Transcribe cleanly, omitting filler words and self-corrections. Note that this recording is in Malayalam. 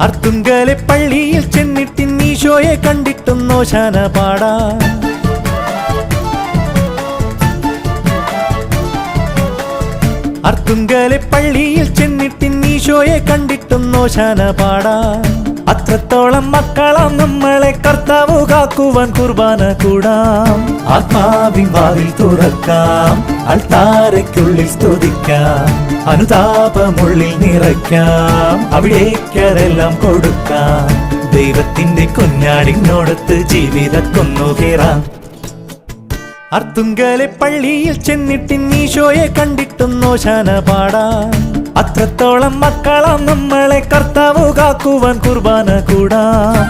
അർത്തുങ്കലെ പള്ളിയിൽ ചെന്നിട്ടിന്നീശോയെ കണ്ടിട്ടും നോശാന പാടാ. അർത്തുങ്കലെ പള്ളിയിൽ ചെന്നിട്ടിന്നീശോയെ കണ്ടിട്ടും നോശാന പാടാ. അത്രത്തോളം മക്കളാം നമ്മളെ കർത്താവ് കാക്കുവാൻ കുർബാന കൂടാം. ആത്മാവിൻ വാതിൽ തുറക്കാം, അൾത്താരയ്ക്കുള്ളിൽ സ്തുതിക്കാം, അനുതാപമുള്ളിൽ നിറയ്ക്കാം, അവിടേക്കരെല്ലാം കൊടുക്കാം. ദൈവത്തിന്റെ കുഞ്ഞാടിനോടത്ത് ജീവിത കൊന്നുകേറാം. അർത്തുങ്കലെ പള്ളിയിൽ ചെന്നിട്ടിന്നീശോയെ കണ്ടിട്ടും നോശാന പാടാ. അത്രത്തോളം മക്കളാം നമ്മളെ കർത്താവ് കാക്കുവാൻ കുർബാന കൂടാം.